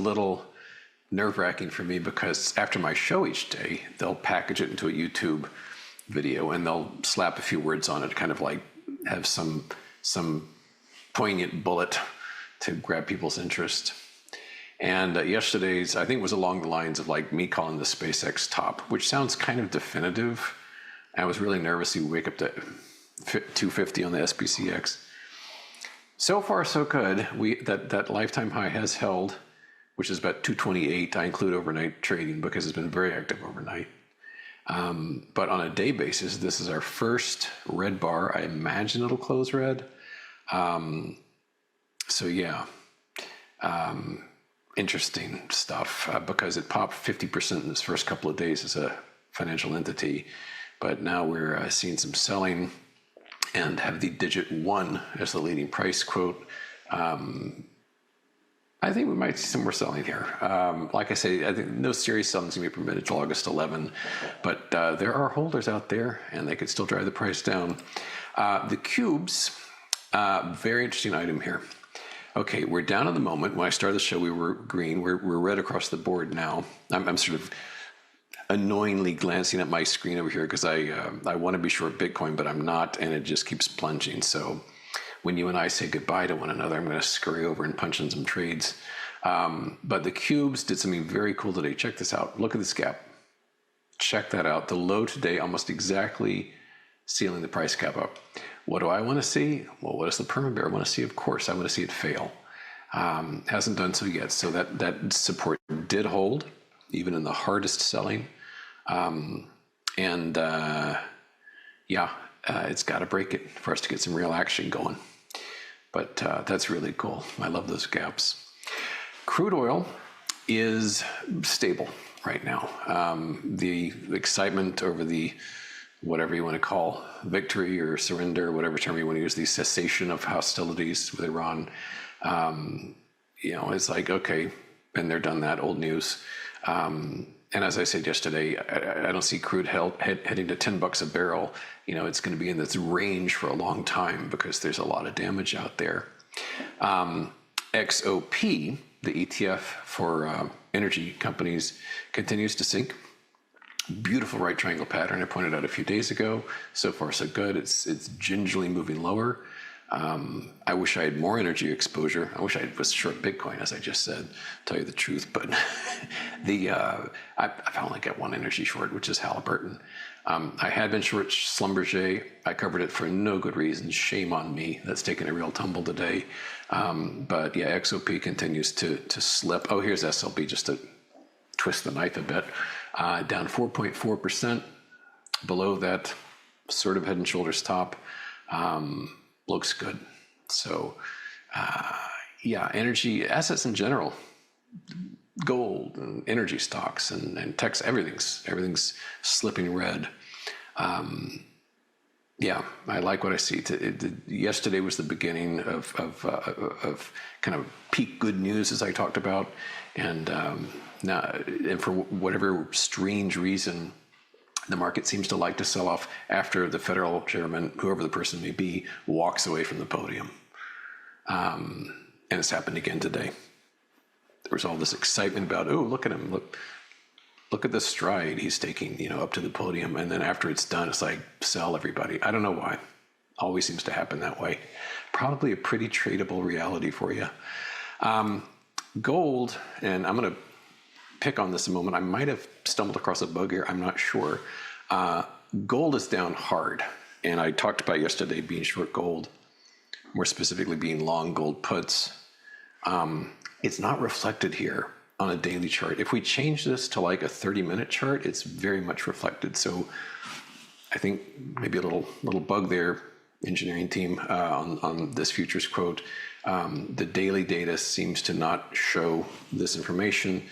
little nerve-wracking for me because after my show each day, they'll package it into a YouTube video and they'll slap a few words on it, kind of like have some poignant bullet to grab people's interest. And yesterday's, I think, was along the lines of like me calling the SpaceX top, which sounds kind of definitive. I was really nervous you wake up to 250 on the SPCX. So far, so good. That lifetime high has held, which is about 228. I include overnight trading because it's been very active overnight. But on a day basis, this is our first red bar. I imagine it'll close red. So yeah, interesting stuff because it popped 50% in its first couple of days as a financial entity. But now we're seeing some selling and have the digit 1 as the leading price quote. I think we might see some more selling here. Like I say, I think no serious selling is going to be permitted till August 11, but there are holders out there and they could still drive the price down. The cubes, very interesting item here. Okay, we're down at the moment. When I started the show, we were green. We're red across the board now. I'm sort of annoyingly glancing at my screen over here because I want to be short Bitcoin, but I'm not, and it just keeps plunging. So when you and I say goodbye to one another, I'm going to scurry over and punch in some trades. But the cubes did something very cool today. Check this out. Look at this gap. Check that out. The low today almost exactly sealing the price gap up. What do I want to see? Well, what does the perma bear want to see? Of course, I want to see it fail. Hasn't done so yet. So that support did hold, even in the hardest selling. It's got to break it for us to get some real action going. But that's really cool. I love those gaps. Crude oil is stable right now. The excitement over the, whatever you want to call, victory or surrender, whatever term you want to use, the cessation of hostilities with Iran, it's like, okay, been there, done that, old news. And as I said yesterday, I don't see crude heading to $10 a barrel. It's going to be in this range for a long time because there's a lot of damage out there. XOP, the ETF for energy companies, continues to sink. Beautiful right triangle pattern I pointed out a few days ago. So far, so good. It's gingerly moving lower. I wish I had more energy exposure. I wish I was short Bitcoin, as I just said, tell you the truth. But I've only got one energy short, which is Halliburton. I had been short Schlumberger. I covered it for no good reason. Shame on me. That's taken a real tumble today. But yeah, XOP continues to slip. Oh, here's SLB, just to twist the knife a bit. Down 4.4%. Below that sort of head and shoulders top. Looks good. So, energy assets in general, gold and energy stocks and techs, everything's slipping red. I like what I see. Yesterday was the beginning of kind of peak good news, as I talked about, and for whatever strange reason, the market seems to like to sell off after the federal chairman, whoever the person may be, walks away from the podium. And it's happened again today. There was all this excitement about, oh, look at him. Look at the stride he's taking, up to the podium. And then after it's done, it's like, sell everybody. I don't know why. Always seems to happen that way. Probably a pretty tradable reality for you. Gold, and I'm going to pick on this a moment. I might have stumbled across a bug here. I'm not sure. Gold is down hard. And I talked about yesterday being short gold, more specifically being long gold puts. It's not reflected here on a daily chart. If we change this to like a 30-minute chart, it's very much reflected. So I think maybe a little bug there, engineering team, on this futures quote. The daily data seems to not show this information.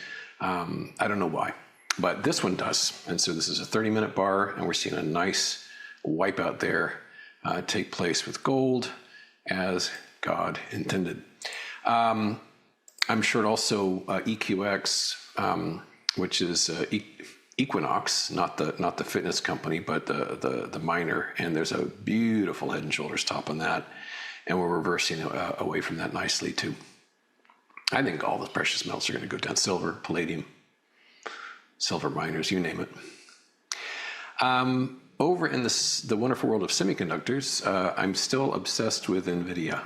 I don't know why, but this one does. And so this is a 30-minute bar, and we're seeing a nice wipeout there take place with gold as God intended. I'm short also EQX, which is Equinox, not the fitness company, but the miner. And there's a beautiful head and shoulders top on that, and we're reversing away from that nicely too. I think all the precious metals are going to go down. Silver, palladium, silver miners, you name it. Over in the wonderful world of semiconductors, I'm still obsessed with Nvidia.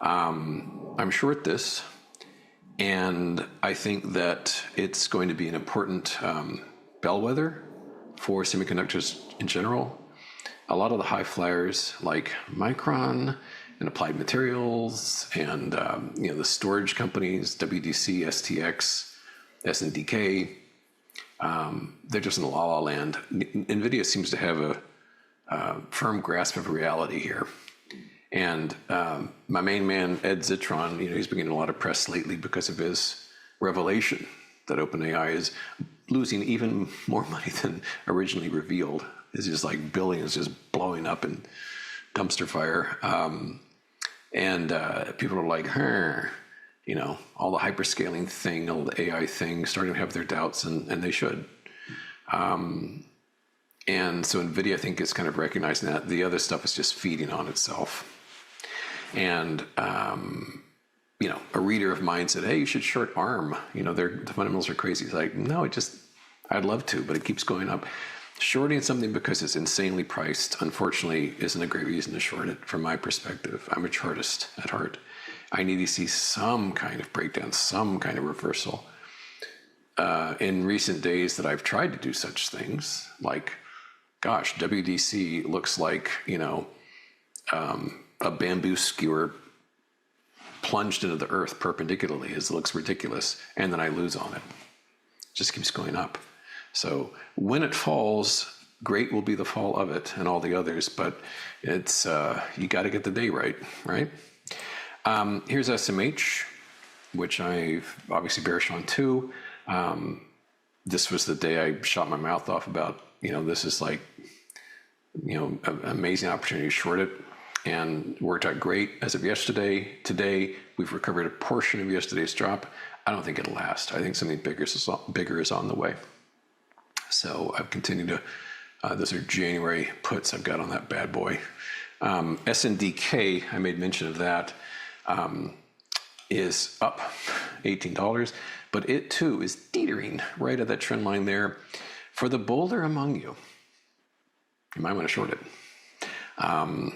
I'm short this, and I think that it's going to be an important bellwether for semiconductors in general. A lot of the high flyers like Micron and Applied Materials and the storage companies, WDC, STX, SNDK, they're just in la la land. Nvidia seems to have a firm grasp of reality here. And my main man, Ed Zitron, he's been getting a lot of press lately because of his revelation that OpenAI is losing even more money than originally revealed. It's just like billing is just blowing up in dumpster fire. And people are like, all the hyperscaling thing, all the AI thing, starting to have their doubts, and they should. And so NVIDIA, I think, is kind of recognizing that. The other stuff is just feeding on itself. And, a reader of mine said, hey, you should short ARM. The fundamentals are crazy. It's like, no, I'd love to, but it keeps going up. Shorting something because it's insanely priced, unfortunately, isn't a great reason to short it from my perspective. I'm a chartist at heart. I need to see some kind of breakdown, some kind of reversal. In recent days that I've tried to do such things, like, gosh, WDC looks like, a bamboo skewer plunged into the earth perpendicularly. It looks ridiculous. And then I lose on it. It just keeps going up. So when it falls, great will be the fall of it and all the others, but it's you got to get the day right? Here's SMH, which I've obviously bearish on too. This was the day I shot my mouth off about, this is like, an amazing opportunity to short it, and worked out great as of yesterday. Today, we've recovered a portion of yesterday's drop. I don't think it'll last. I think something bigger is on the way. So I've continued to, those are January puts I've got on that bad boy. SNDK, I made mention of that, is up $18, but it too is teetering right at that trend line there. For the bolder among you, you might want to short it. I'm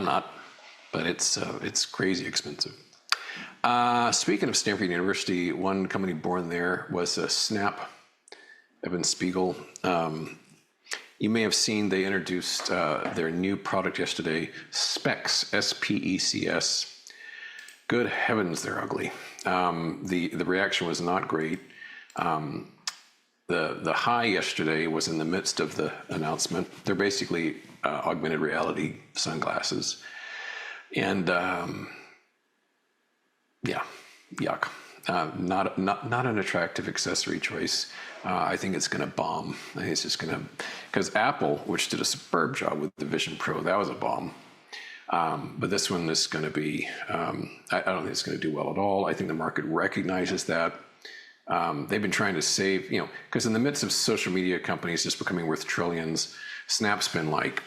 not, but it's crazy expensive. Speaking of Stanford University, one company born there was Snap, Evan Spiegel. You may have seen they introduced their new product yesterday, Specs, S-P-E-C-S. Good heavens, they're ugly. The reaction was not great. The high yesterday was in the midst of the announcement. They're basically augmented reality sunglasses. And yuck. Not an attractive accessory choice. I think it's going to bomb. I think it's just going to, because Apple, which did a superb job with the Vision Pro, that was a bomb. But this one is going to be, I don't think it's going to do well at all. I think the market recognizes that. They've been trying to save, because in the midst of social media companies just becoming worth trillions, Snap's been like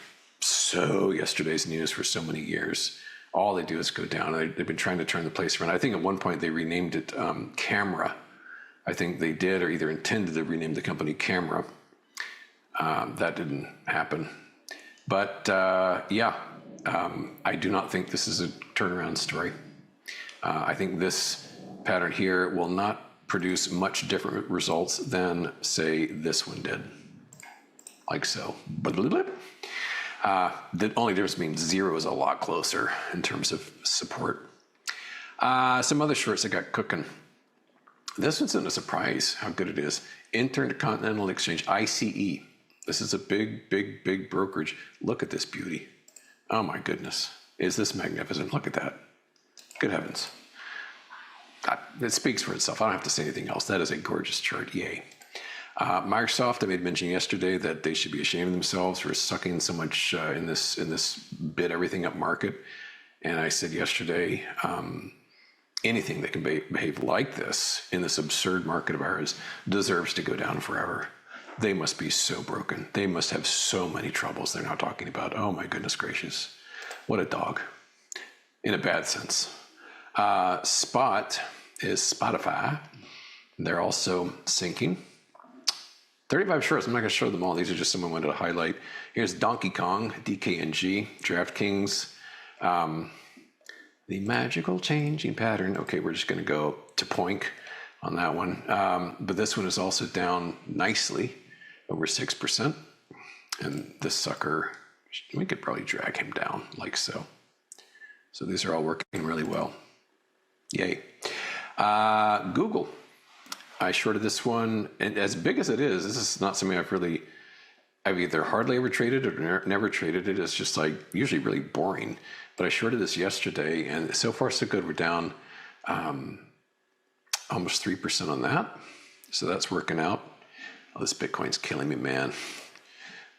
yesterday's news for so many years. All they do is go down. They've been trying to turn the place around. I think at one point they renamed it Camera. I think they did, or either intended to rename the company Camera. That didn't happen. But I do not think this is a turnaround story. I think this pattern here will not produce much different results than, say, this one did. Like so. The only difference means zero is a lot closer in terms of support. Some other shorts that got cooking. This one's not a surprise how good it is. Intercontinental Exchange, ICE. This is a big brokerage. Look at this beauty. Oh my goodness. Is this magnificent? Look at that. Good heavens. It speaks for itself. I don't have to say anything else. That is a gorgeous chart. Yay. Microsoft, I made mention yesterday that they should be ashamed of themselves for sucking so much in this bid everything up market. And I said yesterday, anything that can behave like this in this absurd market of ours deserves to go down forever. They must be so broken. They must have so many troubles they're not talking about. Oh my goodness gracious. What a dog. In a bad sense. Spot is Spotify. They're also sinking. 35 shorts. I'm not going to show them all. These are just some I wanted to highlight. Here's Donkey Kong, DKNG, DraftKings, the magical changing pattern. Okay, we're just going to go to Poink on that one. But this one is also down nicely, over 6%. And this sucker, we could probably drag him down like so. So these are all working really well. Yay. Google. I shorted this one, and as big as it is, this is not something I've either hardly ever traded or never traded it. It's just like usually really boring. But I shorted this yesterday, and so far so good. We're down almost 3% on that. So that's working out. Oh, this Bitcoin's killing me, man.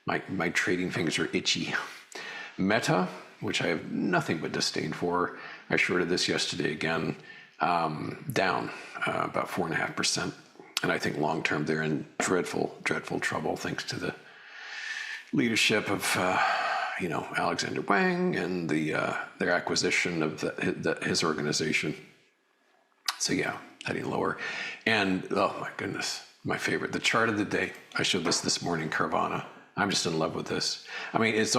My trading fingers are itchy. Meta, which I have nothing but disdain for. I shorted this yesterday again, down about 4.5%. And I think long term they're in dreadful, dreadful trouble thanks to the leadership of Alexander Wang and their acquisition of his organization. So yeah, heading lower. And oh my goodness, my favorite, the chart of the day. I showed this morning, Carvana. I'm just in love with this. I mean, it's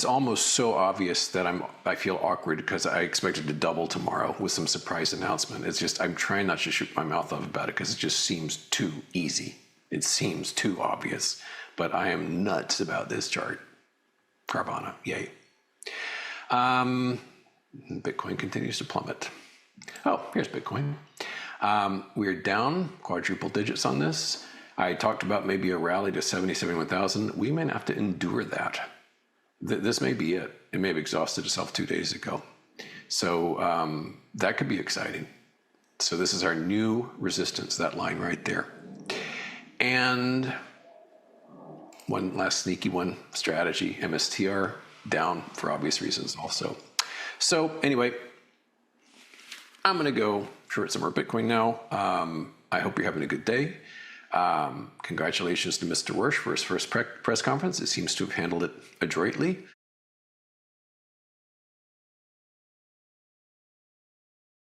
almost so obvious that I feel awkward because I expected to double tomorrow with some surprise announcement. It's just, I'm trying not to shoot my mouth off about it because it just seems too easy. It seems too obvious, but I am nuts about this chart. Carvana, yay. Bitcoin continues to plummet. Oh, here's Bitcoin. We're down quadruple digits on this. I talked about maybe a rally to 70, 71,000. We may have to endure that. This may be it. It may have exhausted itself 2 days ago. So that could be exciting. So this is our new resistance, that line right there. And one last sneaky one, strategy, MSTR, down for obvious reasons also. So anyway, I'm going to go short some more Bitcoin now. I hope you're having a good day. Congratulations to Mr. Warsh for his first press conference. It seems to have handled it adroitly.